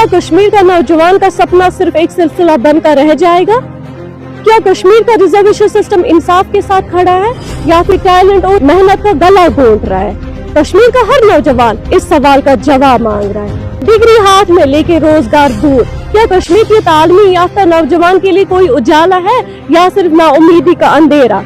क्या कश्मीर का नौजवान का सपना सिर्फ एक सिलसिला बनकर रह जाएगा? क्या कश्मीर का रिजर्वेशन सिस्टम इंसाफ के साथ खड़ा है या फिर टैलेंट और मेहनत का गला घोंट रहा है? कश्मीर का हर नौजवान इस सवाल का जवाब मांग रहा है। डिग्री हाथ में लेके रोजगार दूर, क्या कश्मीर के तालीमी याफ्ता नौजवान के लिए कोई उजाला है या सिर्फ नाउमीदी का अंधेरा?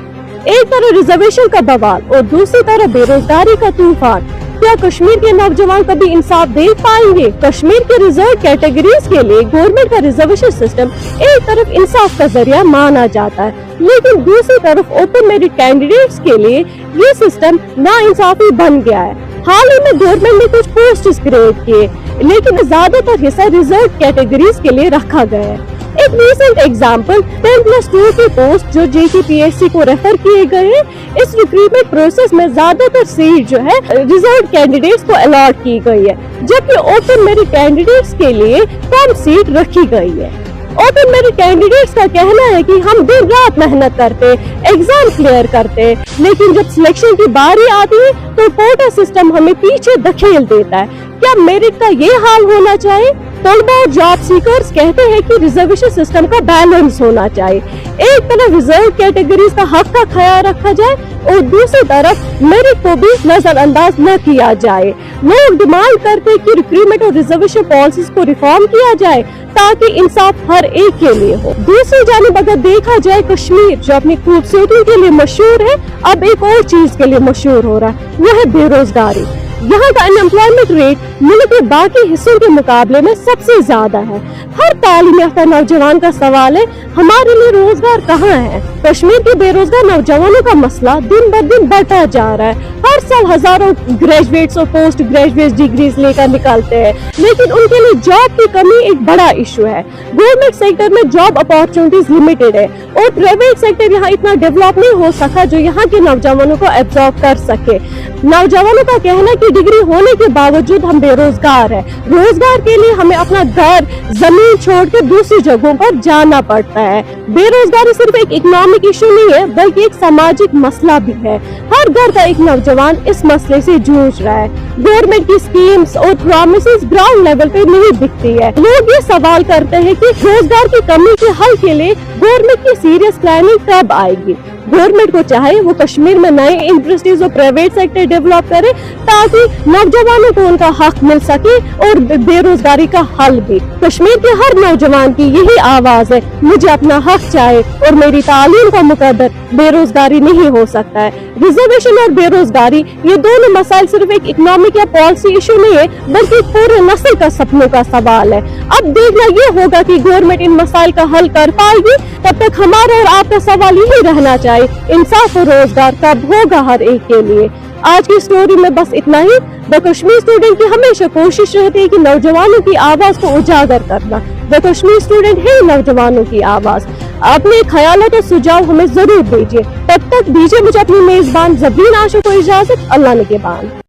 एक तरफ रिजर्वेशन का बवाल और दूसरी तरफ बेरोजगारी का तूफान। क्या कश्मीर के नौजवान कभी इंसाफ देख पाएंगे? कश्मीर के रिजर्व कैटेगरीज के लिए गवर्नमेंट का रिजर्वेशन सिस्टम एक तरफ इंसाफ का जरिया माना जाता है, लेकिन दूसरी तरफ ओपन मेरिट कैंडिडेट्स के लिए ये सिस्टम नाइंसाफी बन गया है। हाल ही में गवर्नमेंट ने कुछ पोस्ट क्रिएट किए, लेकिन ज्यादातर हिस्सा रिजर्व कैटेगरीज के लिए रखा गया है। एक रीसेंट एग्जाम्पल 10+2 के पोस्ट जो JKPSC को रेफर किए गए हैं, इस रिक्रूटमेंट प्रोसेस में ज्यादातर सीट जो है रिजर्व कैंडिडेट्स को अलॉट की गई है, जबकि ओपन मेरिट कैंडिडेट्स के लिए कम सीट रखी गई है। ओपन मेरिट कैंडिडेट्स का कहना है कि हम दिन रात मेहनत करते, एग्जाम क्लियर करते, लेकिन जब सिलेक्शन की बारी आती है तो कोटा सिस्टम हमें पीछे धकेल देता है। क्या मेरिट का ये हाल होना चाहिए? तलबा और जॉब सीकर्स कहते हैं कि रिजर्वेशन सिस्टम का बैलेंस होना चाहिए। एक तरफ रिजर्व कैटेगरीज का हक का ख्याल रखा जाए और दूसरी तरफ मेरिट को भी नजरअंदाज न किया जाए। लोग डिमांड करते हैं कि रिक्रूटमेंट और रिजर्वेशन पॉलिसीज को रिफॉर्म किया जाए ताकि इंसाफ हर एक के लिए हो। दूसरी जानिब अगर देखा जाए, कश्मीर जो अपनी खूबसूरती के लिए मशहूर है, अब एक और चीज के लिए मशहूर हो रहा है, वो है बेरोजगारी। यहाँ का अनएम्प्लॉयमेंट रेट मुल्क के बाकी हिस्सों के मुकाबले में सबसे ज्यादा है। हर तालीम याफ्ता नौजवान का सवाल है, हमारे लिए रोजगार कहाँ है? कश्मीर के बेरोजगार नौजवानों का मसला दिन ब दिन बढ़ता जा रहा है। हर साल हजारों ग्रेजुएट्स और पोस्ट ग्रेजुएट डिग्रीज लेकर निकलते हैं, लेकिन उनके लिए जॉब की कमी एक बड़ा इशू है। गवर्नमेंट सेक्टर में जॉब अपॉर्चुनिटीज लिमिटेड है और प्राइवेट सेक्टर यहाँ इतना डेवलप नहीं हो सका जो यहाँ के नौजवानों को एब्जॉर्ब कर सके। नौजवानों का कहना है कि डिग्री होने के बावजूद हम बेरोजगार है। रोजगार के लिए हमें अपना घर जमीन छोड़ के दूसरी जगहों पर जाना पड़ता है। बेरोजगारी सिर्फ एक इकोनॉमिक इशू नहीं है, बल्कि एक सामाजिक मसला भी है। हर घर का एक नौजवान इस मसले से जूझ रहा है। गवर्नमेंट की स्कीम्स और प्रॉमिसेस ग्राउंड लेवल पे नहीं दिखती है। लोग ये सवाल करते हैं कि रोजगार की कमी के हल के लिए गवर्नमेंट की सीरियस प्लानिंग कब आएगी। गवर्नमेंट को चाहे वो कश्मीर में नए इंडस्ट्रीज और प्राइवेट सेक्टर डेवलप करे ताकि नौजवानों को उनका हक मिल सके और बेरोजगारी का हल भी। कश्मीर के हर नौजवान की यही आवाज है, मुझे अपना हक चाहिए और मेरी तालीम का मुकद्दर बेरोजगारी नहीं हो सकता है। रिजर्वेशन और बेरोजगारी ये दोनों मसाइल सिर्फ एक इकोनॉमिक या पॉलिसी इशू नहीं है, बल्कि पूरे नस्ल का सपनों का सवाल है। अब देखना ये होगा कि गवर्नमेंट इन मसाइल का हल कर पाएगी। तब तक हमारा और आपका सवाल यही रहना चाहिए, इंसाफ और रोजगार कब होगा हर एक के लिए। आज की स्टोरी में बस इतना ही। द कश्मीर स्टूडेंट की हमेशा कोशिश रहती है कि नौजवानों की आवाज को उजागर करना। द कश्मीर स्टूडेंट है नौजवानों की आवाज। अपने ख्यालों और सुझाव हमें जरूर दीजिए। तब तक दीजिए मुझे अपनी मेजबान ज़बीन आशा को इजाजत। अल्लाह निगहबान।